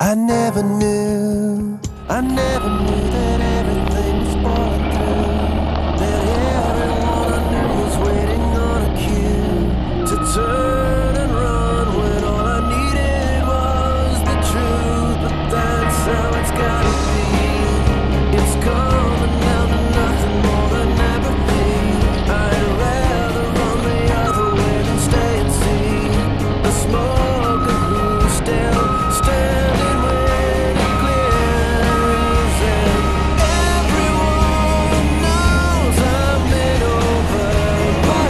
I never knew that everything was falling through. That everyone I knew was waiting on a cue to turn and run when all I needed was the truth. But that's how it's gotta be. It's coming down to nothing more than apathy. I'd rather run the other way than stay and see the smoke of who's still standing when it clears. And everyone knows I'm in over my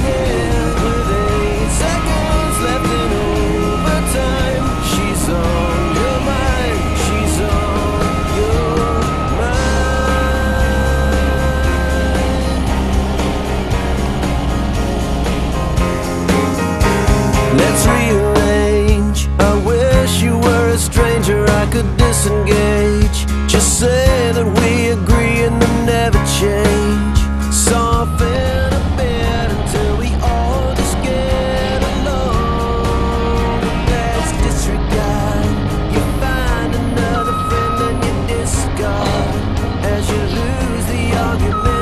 head, with 8 seconds left in overtime. She's on your mind, she's on your mind. Let's rearrange. I wish you were a stranger I could disengage. Just say that we agree and then never change. Soften a bit until we all just get along. Let's disregard. You find another friend and you discard as you lose the argument.